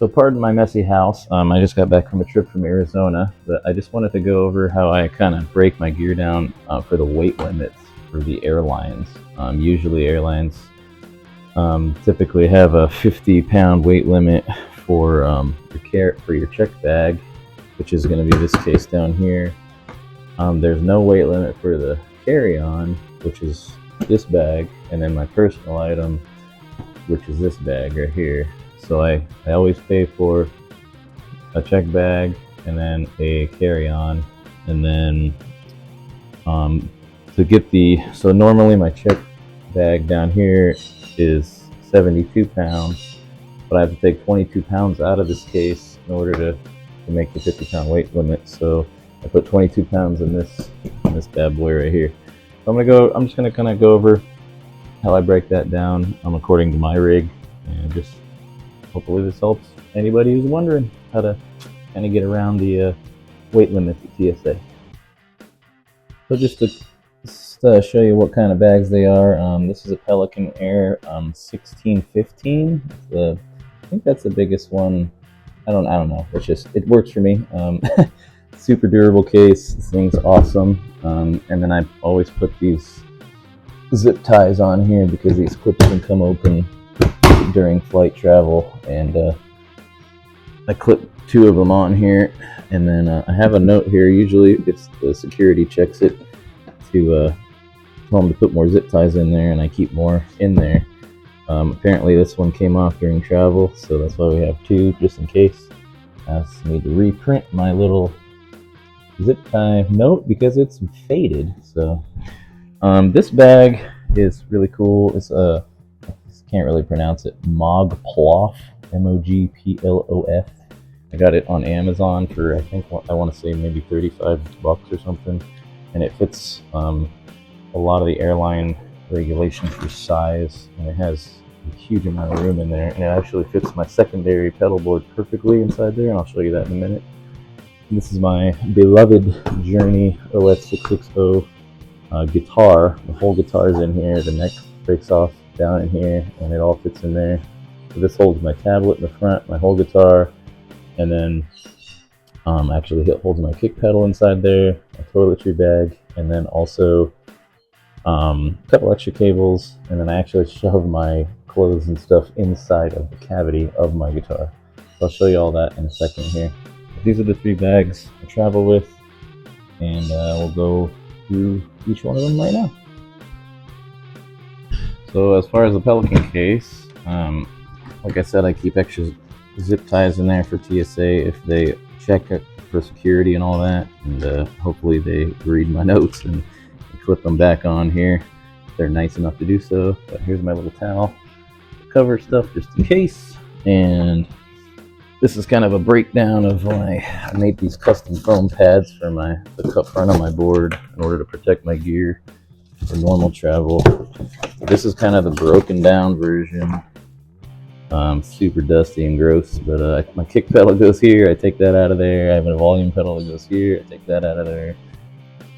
So pardon my messy house. I just got back from a trip from Arizona, but I just wanted to go over how I kind of break my gear down for the weight limits for the airlines. Usually airlines typically have a 50-pound weight limit for your check bag, which is going to be this case down here. There's no weight limit for the carry-on, which is this bag, and then my personal item, which is this bag right here. So I always pay for a check bag and then a carry-on, and then so normally my check bag down here is 72 pounds, but I have to take 22 pounds out of this case in order to make the 50-pound weight limit. So I put 22 pounds in this bad boy right here. So I'm just gonna kind of go over how I break that down according to my rig, and just hopefully this helps anybody who's wondering how to kind of get around the weight limits at TSA. So just to show you what kind of bags they are, this is a Pelican Air 1615. I think that's the biggest one. I don't know. It works for me. Super durable case. This thing's awesome. And then I always put these zip ties on here because these clips can come open during flight travel, and I clip 2 of them on here, and then I have a note here. Usually it's the security checks it to tell them to put more zip ties in there, and I keep more in there. Apparently this one came off during travel, so that's why we have 2 just in case. I just need to reprint my little zip tie note because it's faded. So this bag is really cool. It's can't really pronounce it. Mogplof, Mogplof. I got it on Amazon for, I think, I want to say maybe $35 or something, and it fits a lot of the airline regulations for size, and it has a huge amount of room in there, and it actually fits my secondary pedal board perfectly inside there, and I'll show you that in a minute. And this is my beloved Journey OS660 guitar. The whole guitar is in here. The neck breaks off down in here, and it all fits in there. So this holds my tablet in the front, my whole guitar, and then actually it holds my kick pedal inside there, my toiletry bag, and then also a couple extra cables, and then I actually shove my clothes and stuff inside of the cavity of my guitar. So I'll show you all that in a second here. These are the 3 bags I travel with, and we'll go through each one of them right now. So as far as the Pelican case, like I said, I keep extra zip ties in there for TSA if they check it for security and all that, and hopefully they read my notes and clip them back on here if they're nice enough to do so. But here's my little towel to cover stuff just in case. And this is kind of a breakdown of I made these custom foam pads for the cup front of my board in order to protect my gear for normal travel. This is kind of the broken down version. Super dusty and gross, but my kick pedal goes here. I take that out of there. I have a volume pedal that goes here. I take that out of there.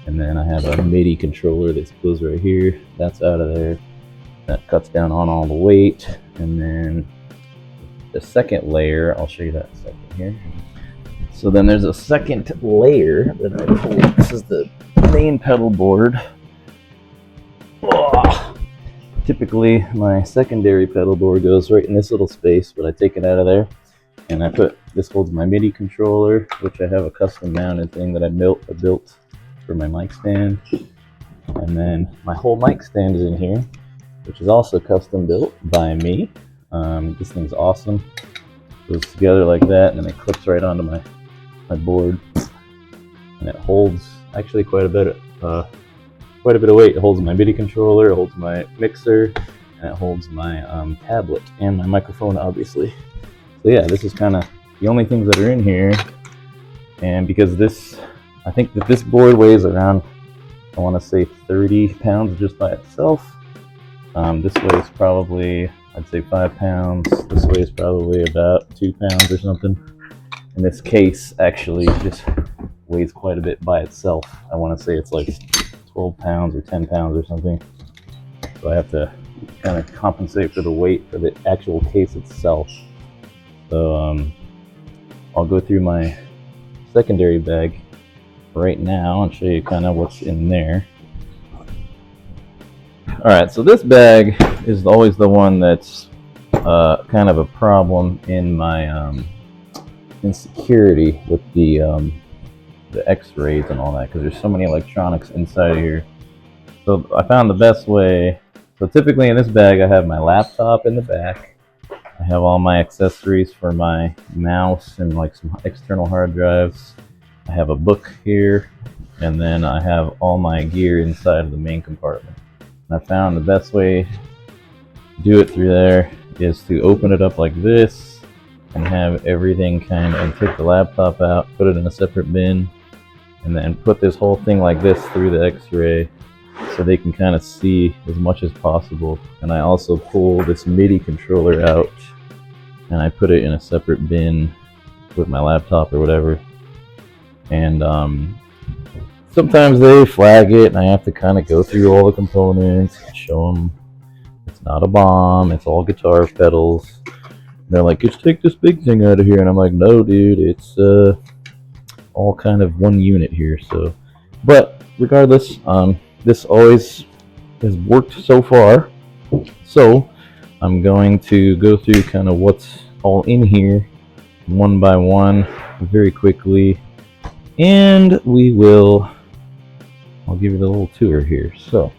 And then I have a Midi controller that goes right here. That's out of there. That cuts down on all the weight. And then the second layer, I'll show you that in a second here. So then there's a second layer that I pull. This is the main pedal board. Oh, typically my secondary pedal board goes right in this little space, but I take it out of there, and this holds my Midi controller, which I have a custom mounted thing that I built for my mic stand. And then my whole mic stand is in here, which is also custom built by me. This thing's awesome. It goes together like that, and then it clips right onto my board, and it holds actually quite a bit of weight. It holds my Midi controller, it holds my mixer, and it holds my tablet and my microphone, obviously. So yeah, this is kind of the only things that are in here. And because I think that this board weighs around, I want to say 30 pounds just by itself. This weighs probably, I'd say 5 pounds. This weighs probably about 2 pounds or something. And this case actually just weighs quite a bit by itself. I want to say it's like 12 pounds or 10 pounds or something. So I have to kind of compensate for the weight for the actual case itself. So I'll go through my secondary bag right now and show you kind of what's in there. Alright, so this bag is always the one that's kind of a problem in my insecurity with the X-rays and all that, because there's so many electronics inside of here. So I found the best way. So typically in this bag I have my laptop in the back. I have all my accessories for my mouse and like some external hard drives. I have a book here, and then I have all my gear inside of the main compartment. And I found the best way to do it through there is to open it up like this and have everything kind of, and take the laptop out, put it in a separate bin, and then put this whole thing like this through the X-ray so they can kind of see as much as possible. And I also pull this Midi controller out and I put it in a separate bin with my laptop or whatever. And sometimes they flag it and I have to kind of go through all the components and show them it's not a bomb, it's all guitar pedals. And they're like, just take this big thing out of here. And I'm like, no dude, it's all kind of one unit here. So, but regardless, this always has worked so far. So I'm going to go through kind of what's all in here one by one very quickly, and I'll give you the little tour here. So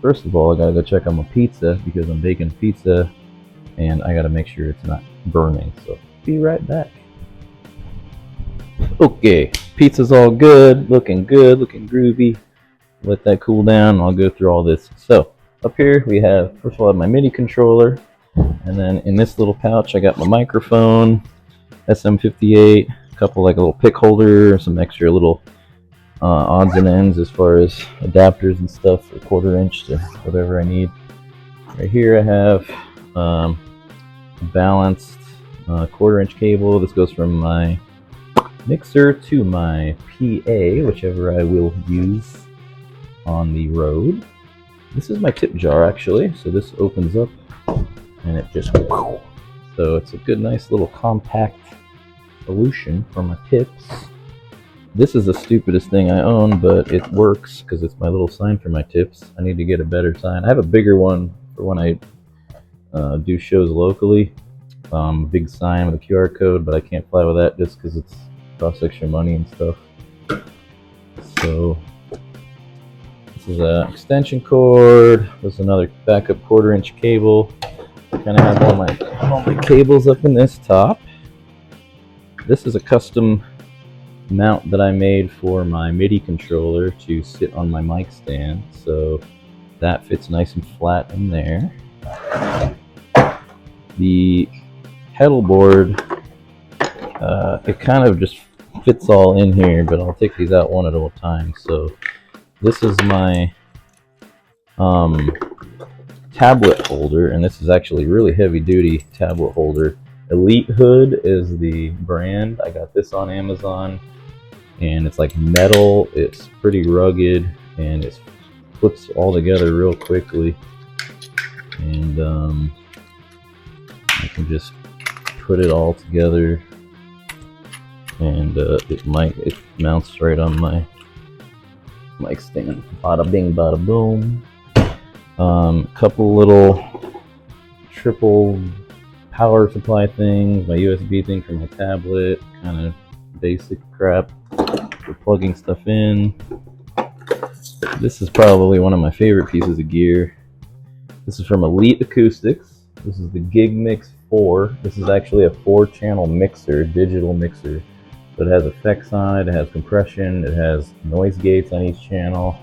first of all, I gotta go check on my pizza because I'm baking pizza and I gotta make sure it's not burning. So be right back. Okay, pizza's all good, looking groovy. Let that cool down. I'll go through all this. So up here we have, first of all, I have my MIDI controller, and then in this little pouch I got my microphone, SM58, a couple like a little pick holder, some extra little odds and ends as far as adapters and stuff for 1/4 inch to whatever I need. Right here I have a balanced 1/4 inch cable. This goes from my mixer to my PA, whichever I will use on the road. This is my tip jar actually, so this opens up and it just, so it's a good nice little compact solution for my tips. This is the stupidest thing I own, but it works because it's my little sign for my tips. I need to get a better sign. I have a bigger one for when I do shows locally. Big sign with a QR code, but I can't fly with that just because it's costs extra money and stuff. So this is an extension cord. There's another backup 1/4 inch cable. I kind of have all my cables up in this top. This is a custom mount that I made for my MIDI controller to sit on my mic stand, so that fits nice and flat in there. The pedal board, it kind of just fits all in here, but I'll take these out one at a time. So this is my tablet holder, and this is actually really heavy duty tablet holder. Elite Hood is the brand. I got this on Amazon, and it's like metal, it's pretty rugged, and it puts all together real quickly. And I can just put it all together, and it mounts right on my mic stand. Bada bing, bada boom. Couple little triple power supply things, my USB thing for my tablet, kind of basic crap for plugging stuff in. This is probably one of my favorite pieces of gear. This is from Elite Acoustics. This is the GigMix 4. This is actually a 4-channel mixer, digital mixer. So it has effects on it, it has compression, it has noise gates on each channel,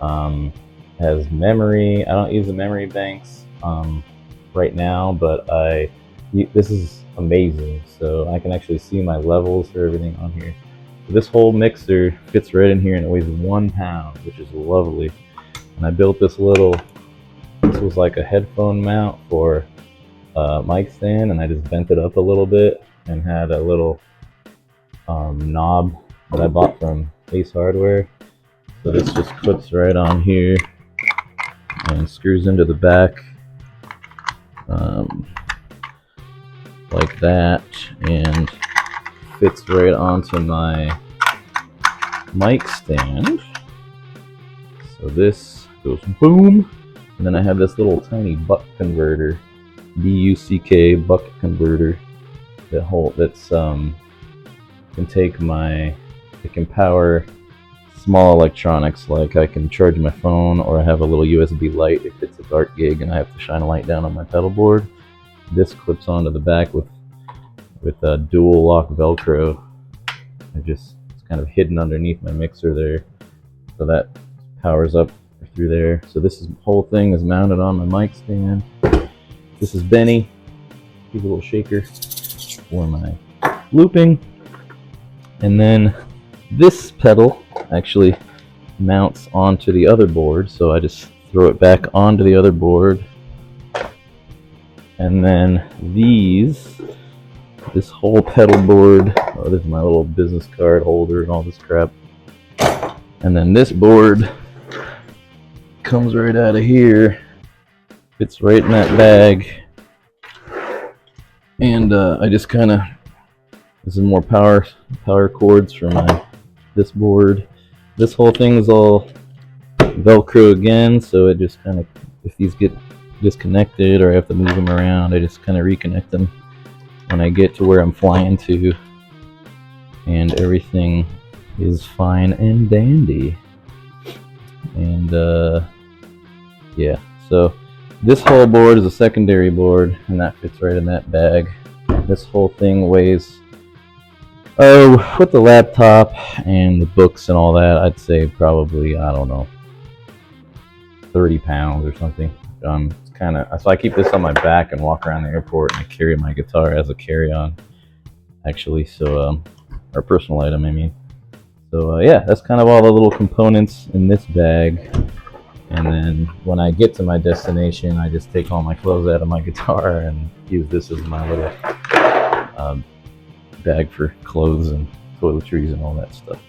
it has memory. I don't use the memory banks right now, but this is amazing. So I can actually see my levels for everything on here. So this whole mixer fits right in here, and it weighs 1 pound, which is lovely. And I built this little, this was like a headphone mount for mic stand, and I just bent it up a little bit and had a little knob that I bought from Ace Hardware. So this just clips right on here and screws into the back. like that, and fits right onto my mic stand. So this goes boom, and then I have this little tiny buck converter, B-U-C-K buck converter that's can take it can power small electronics, like I can charge my phone, or I have a little USB light if it's a dark gig and I have to shine a light down on my pedal board. This clips onto the back with a dual lock Velcro. It's kind of hidden underneath my mixer there, so that powers up through there. So this whole thing is mounted on my mic stand. This is Benny. He's a little shaker for my looping. And then this pedal actually mounts onto the other board, so I just throw it back onto the other board. And then this whole pedal board, this is my little business card holder and all this crap. And then this board comes right out of here, fits right in that bag. And I just kind of, this is more power cords for this board. This whole thing is all Velcro again, so it just kind of, if these get disconnected or I have to move them around, I just kind of reconnect them when I get to where I'm flying to, and everything is fine and dandy. And yeah, so this whole board is a secondary board, and that fits right in that bag. This whole thing weighs, with the laptop and the books and all that, I'd say probably, I don't know, 30 pounds or something. It's kind of, so I keep this on my back and walk around the airport, and I carry my guitar as a carry-on, actually. So, or personal item, I mean. So yeah, that's kind of all the little components in this bag. And then when I get to my destination, I just take all my clothes out of my guitar and use this as my little bag for clothes and toiletries and all that stuff.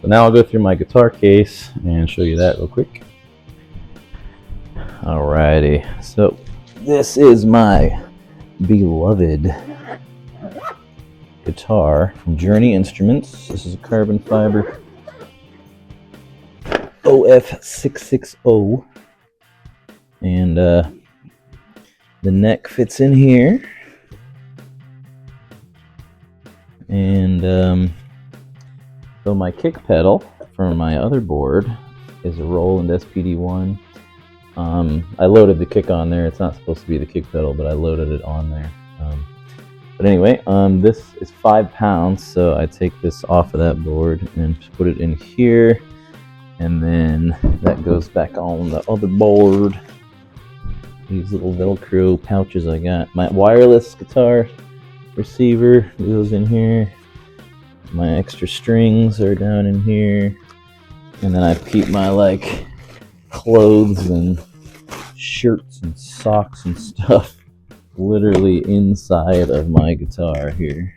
So now I'll go through my guitar case and show you that real quick. Alrighty, so this is my beloved guitar from Journey Instruments. This is a carbon fiber OF660, and the neck fits in here, and so my kick pedal for my other board is a Roland SPD1. I loaded the kick on there. It's not supposed to be the kick pedal, but I loaded it on there. But anyway, this is 5 pounds, so I take this off of that board and put it in here, and then that goes back on the other board. These little Velcro pouches I got. My wireless guitar receiver goes in here. My extra strings are down in here, and then I keep my clothes and shirts and socks and stuff literally inside of my guitar here.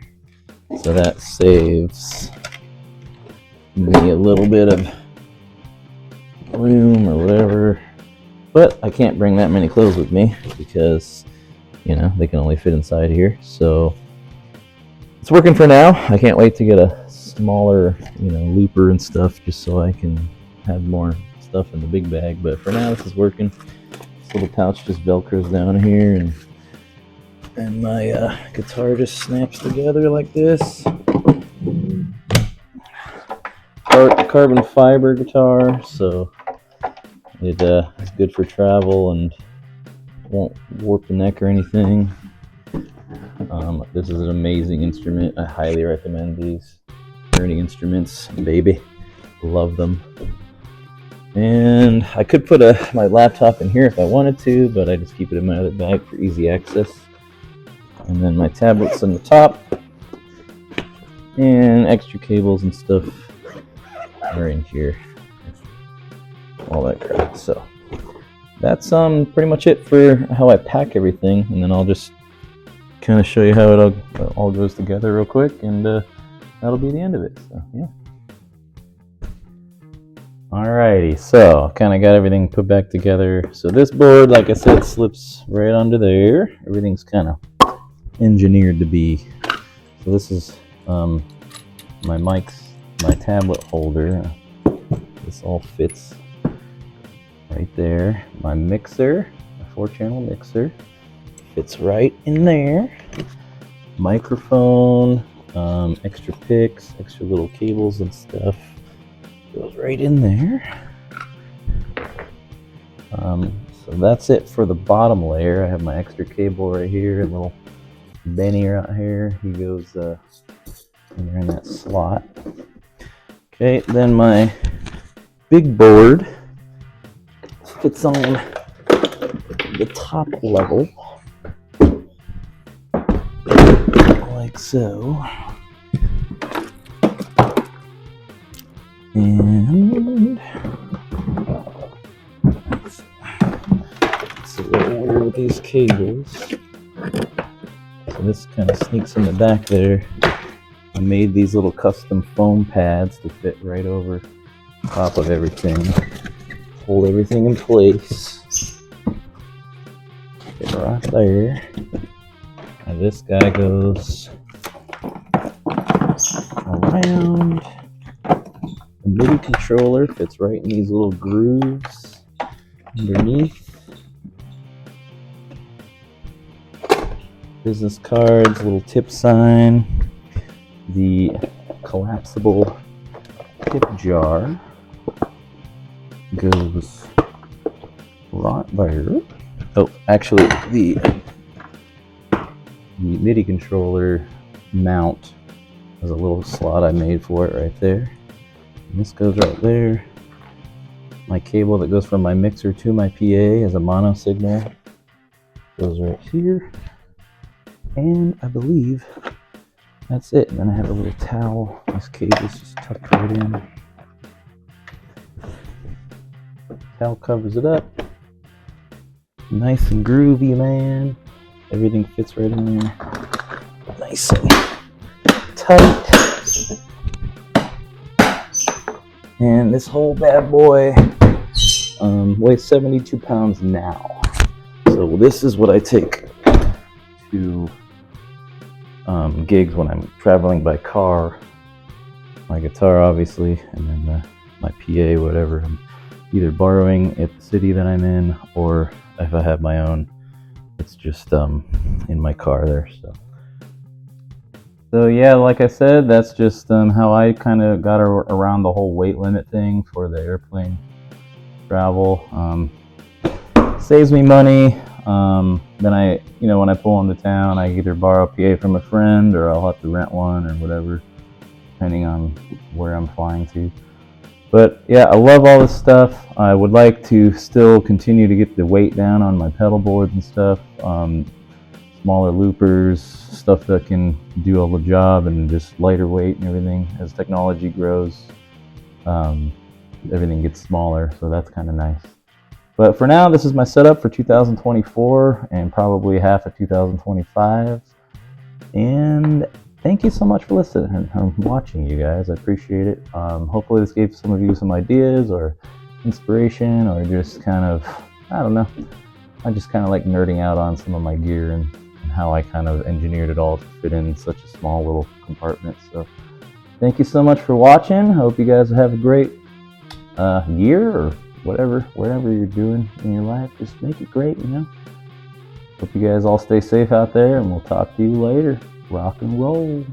So that saves me a little bit of room or whatever. But I can't bring that many clothes with me because, they can only fit inside here. So it's working for now. I can't wait to get a smaller, looper and stuff, just so I can have more stuff in the big bag. But for now, this is working. This little pouch just Velcros down here, and my guitar just snaps together like this. Carbon fiber guitar, so it's good for travel and won't warp the neck or anything. This is an amazing instrument. I highly recommend these. Journey Instruments, baby. Love them. And I could put my laptop in here if I wanted to, but I just keep it in my other bag for easy access. And then my tablet's on the top, and extra cables and stuff are in here. All that crap. So that's pretty much it for how I pack everything, and then I'll just kind of show you how it all goes together real quick, and that'll be the end of it. So yeah. Alrighty, so kind of got everything put back together. So this board, like I said, slips right under there. Everything's kind of engineered to be. So this is my mics, my tablet holder. This all fits right there. My mixer, my 4-channel mixer, fits right in there. Microphone, extra picks, extra little cables and stuff goes right in there. So that's it for the bottom layer. I have my extra cable right here, a little Benny right here. He goes in that slot. Okay, then my big board fits on the top level, like so. And it's a little weird with these cables. So this kind of sneaks in the back there. I made these little custom foam pads to fit right over top of everything. Hold everything in place. Get right there. And this guy goes around. The Midi controller fits right in these little grooves underneath. Business cards, little tip sign, the collapsible tip jar goes right there. Oh, actually, the MIDI controller mount has a little slot I made for it right there. And this goes right there. My cable that goes from my mixer to my PA as a mono signal goes right here. And I believe that's it. And then I have a little towel. This cable's just tucked right in. Towel covers it up. Nice and groovy, man. Everything fits right in there. Nice and tight. And this whole bad boy weighs 72 pounds now. So this is what I take to gigs when I'm traveling by car. My guitar, obviously, and then my PA, whatever. I'm either borrowing at the city that I'm in, or if I have my own, it's just in my car there. So yeah, like I said, that's just how I kind of got around the whole weight limit thing for the airplane travel. Saves me money. Then when I pull into town, I either borrow a PA from a friend, or I'll have to rent one or whatever, depending on where I'm flying to. But yeah, I love all this stuff. I would like to still continue to get the weight down on my pedal boards and stuff. Smaller loopers, stuff that can do all the job, and just lighter weight and everything. As technology grows, everything gets smaller, so that's kind of nice. But for now, this is my setup for 2024 and probably half of 2025. And thank you so much for listening and watching, you guys. I appreciate it. Hopefully this gave some of you some ideas or inspiration, or just kind of, I don't know. I just kind of like nerding out on some of my gear and how I kind of engineered it all to fit in such a small little compartment. So thank you so much for watching. Hope you guys have a great year, or whatever you're doing in your life. Just make it great, Hope you guys all stay safe out there, and we'll talk to you later. Rock and roll.